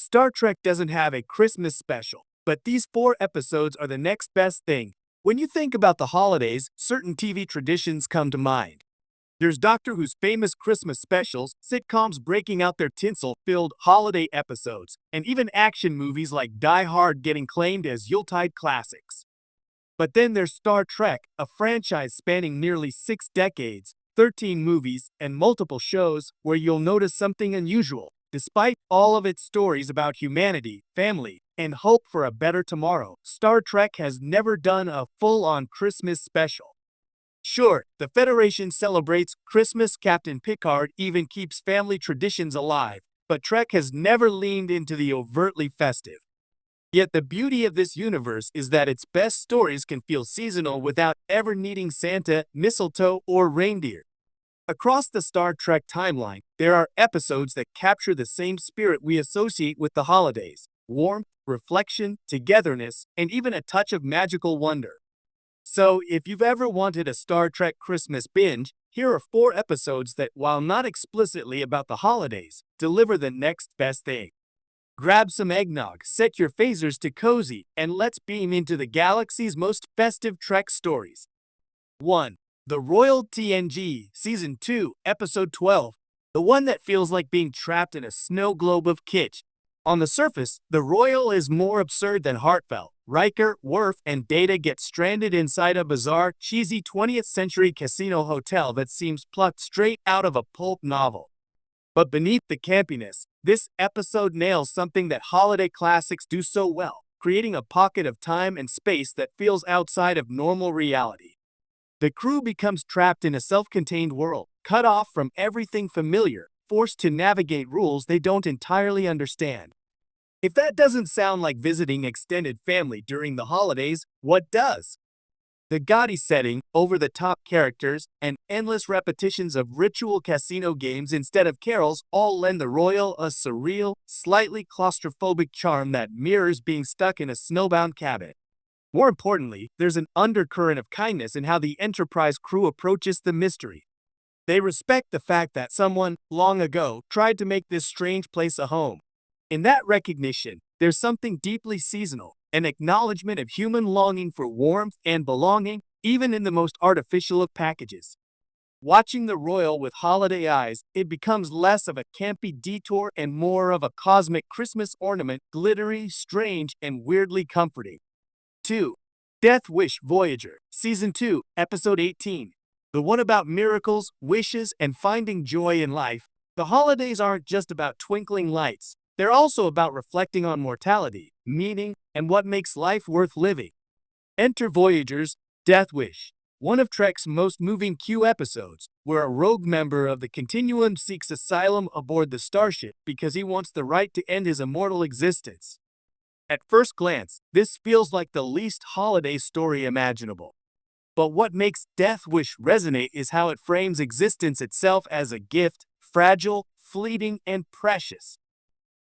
Star Trek doesn't have a Christmas special, but these 4 episodes are the next best thing. When you think about the holidays, certain TV traditions come to mind. There's Doctor Who's famous Christmas specials, sitcoms breaking out their tinsel-filled holiday episodes, and even action movies like Die Hard getting claimed as Yuletide classics. But then there's Star Trek, a franchise spanning nearly 6 decades, 13 movies, and multiple shows where you'll notice something unusual. Despite all of its stories about humanity, family, and hope for a better tomorrow, Star Trek has never done a full-on Christmas special. Sure, the Federation celebrates Christmas, Captain Picard even keeps family traditions alive, but Trek has never leaned into the overtly festive. Yet the beauty of this universe is that its best stories can feel seasonal without ever needing Santa, mistletoe, or reindeer. Across the Star Trek timeline, there are episodes that capture the same spirit we associate with the holidays: warmth, reflection, togetherness, and even a touch of magical wonder. So, if you've ever wanted a Star Trek Christmas binge, here are 4 episodes that, while not explicitly about the holidays, deliver the next best thing. Grab some eggnog, set your phasers to cozy, and let's beam into the galaxy's most festive Trek stories. 1. The Royal TNG, Season 2, Episode 12, the one that feels like being trapped in a snow globe of kitsch. On the surface, the Royal is more absurd than heartfelt. Riker, Worf, and Data get stranded inside a bizarre, cheesy 20th century casino hotel that seems plucked straight out of a pulp novel. But beneath the campiness, this episode nails something that holiday classics do so well, creating a pocket of time and space that feels outside of normal reality. The crew becomes trapped in a self-contained world, cut off from everything familiar, forced to navigate rules they don't entirely understand. If that doesn't sound like visiting extended family during the holidays, what does? The gaudy setting, over-the-top characters, and endless repetitions of ritual casino games instead of carols all lend the Royal a surreal, slightly claustrophobic charm that mirrors being stuck in a snowbound cabin. More importantly, there's an undercurrent of kindness in how the Enterprise crew approaches the mystery. They respect the fact that someone, long ago, tried to make this strange place a home. In that recognition, there's something deeply seasonal, an acknowledgement of human longing for warmth and belonging, even in the most artificial of packages. Watching the Royal with holiday eyes, it becomes less of a campy detour and more of a cosmic Christmas ornament, glittery, strange, and weirdly comforting. 2. Death Wish Voyager, Season 2, Episode 18. The one about miracles, wishes, and finding joy in life. The holidays aren't just about twinkling lights. They're also about reflecting on mortality, meaning, and what makes life worth living. Enter Voyager's Death Wish, one of Trek's most moving Q episodes, where a rogue member of the Continuum seeks asylum aboard the starship because he wants the right to end his immortal existence. At first glance, this feels like the least holiday story imaginable. But what makes Death Wish resonate is how it frames existence itself as a gift, fragile, fleeting, and precious.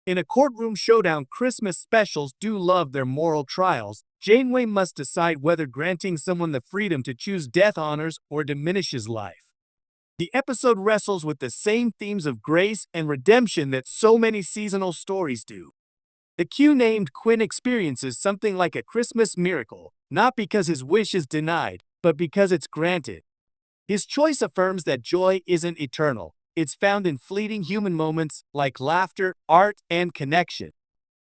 In a courtroom showdown, Christmas specials do love their moral trials. Janeway must decide whether granting someone the freedom to choose death honors or diminishes life. The episode wrestles with the same themes of grace and redemption that so many seasonal stories do. The Q named Quinn experiences something like a Christmas miracle, not because his wish is denied, but because it's granted. His choice affirms that joy isn't eternal. It's found in fleeting human moments like laughter, art, and connection.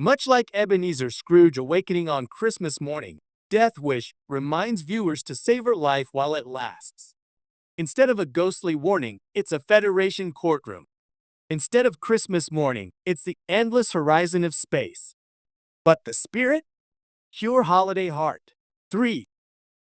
Much like Ebenezer Scrooge awakening on Christmas morning, Death Wish reminds viewers to savor life while it lasts. Instead of a ghostly warning, it's a Federation courtroom. Instead of Christmas morning, it's the endless horizon of space. But the spirit? Pure holiday heart. 3.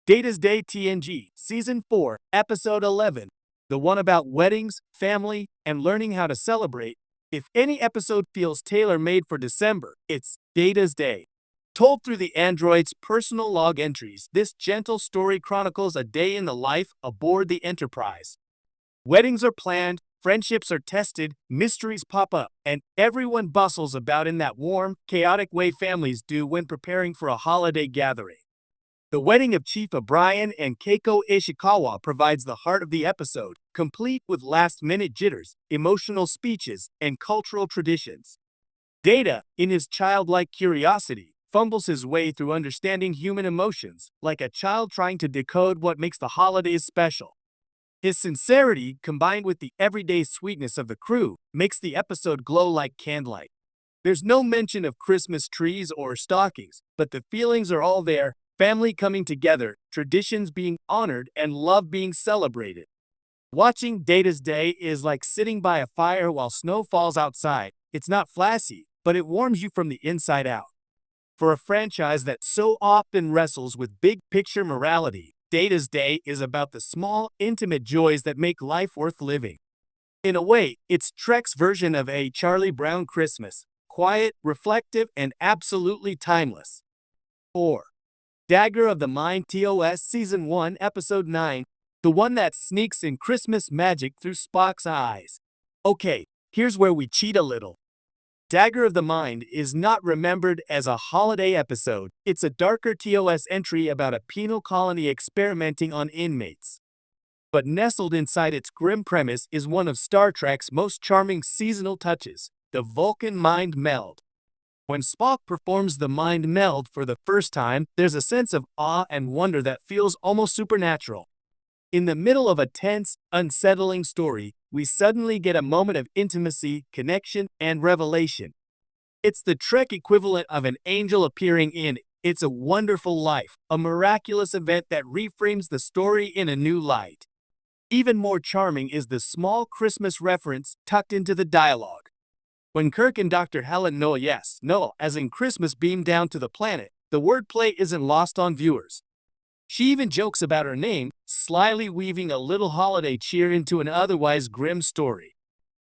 Data's Day TNG, Season 4, Episode 11. The one about weddings, family, and learning how to celebrate. If any episode feels tailor-made for December, it's Data's Day. Told through the android's personal log entries, this gentle story chronicles a day in the life aboard the Enterprise. Weddings are planned, friendships are tested, mysteries pop up, and everyone bustles about in that warm, chaotic way families do when preparing for a holiday gathering. The wedding of Chief O'Brien and Keiko Ishikawa provides the heart of the episode, complete with last-minute jitters, emotional speeches, and cultural traditions. Data, in his childlike curiosity, fumbles his way through understanding human emotions, like a child trying to decode what makes the holidays special. His sincerity, combined with the everyday sweetness of the crew, makes the episode glow like candlelight. There's no mention of Christmas trees or stockings, but the feelings are all there: family coming together, traditions being honored, and love being celebrated. Watching Data's Day is like sitting by a fire while snow falls outside. It's not flashy, but it warms you from the inside out. For a franchise that so often wrestles with big picture morality, Data's Day is about the small, intimate joys that make life worth living. In a way, it's Trek's version of a Charlie Brown Christmas: quiet, reflective, and absolutely timeless. 4. Dagger of the Mind TOS Season 1 Episode 9, the one that sneaks in Christmas magic through Spock's eyes. Okay, here's where we cheat a little. Dagger of the Mind is not remembered as a holiday episode. It's a darker TOS entry about a penal colony experimenting on inmates. But nestled inside its grim premise is one of Star Trek's most charming seasonal touches: the Vulcan Mind Meld. When Spock performs the Mind Meld for the first time, there's a sense of awe and wonder that feels almost supernatural. In the middle of a tense, unsettling story, we suddenly get a moment of intimacy, connection, and revelation. It's the Trek equivalent of an angel appearing in It's a Wonderful Life, a miraculous event that reframes the story in a new light. Even more charming is the small Christmas reference tucked into the dialogue. When Kirk and Dr. Helen Noel, as in Christmas, beam down to the planet, the wordplay isn't lost on viewers. She even jokes about her name, slyly weaving a little holiday cheer into an otherwise grim story.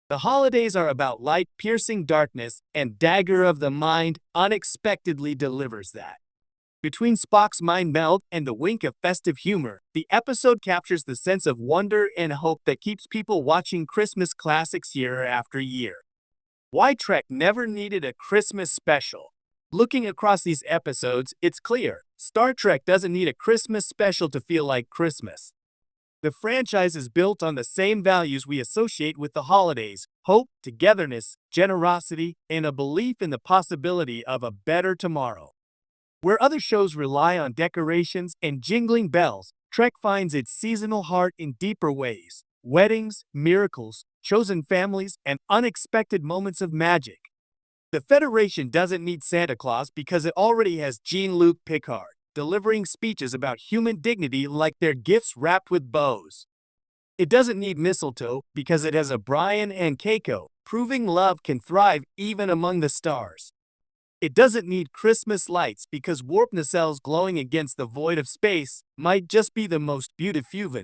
The holidays are about light piercing darkness, and Dagger of the Mind unexpectedly delivers that. Between Spock's mind meld and the wink of festive humor, the episode captures the sense of wonder and hope that keeps people watching Christmas classics year after year. Why Trek never needed a Christmas special? Looking across these episodes, it's clear: Star Trek doesn't need a Christmas special to feel like Christmas. The franchise is built on the same values we associate with the holidays: hope, togetherness, generosity, and a belief in the possibility of a better tomorrow. Where other shows rely on decorations and jingling bells, Trek finds its seasonal heart in deeper ways: weddings, miracles, chosen families, and unexpected moments of magic. The Federation doesn't need Santa Claus because it already has Jean-Luc Picard, delivering speeches about human dignity like they're gifts wrapped with bows. It doesn't need mistletoe because it has O'Brien and Keiko, proving love can thrive even among the stars. It doesn't need Christmas lights because warp nacelles glowing against the void of space might just be the most beautiful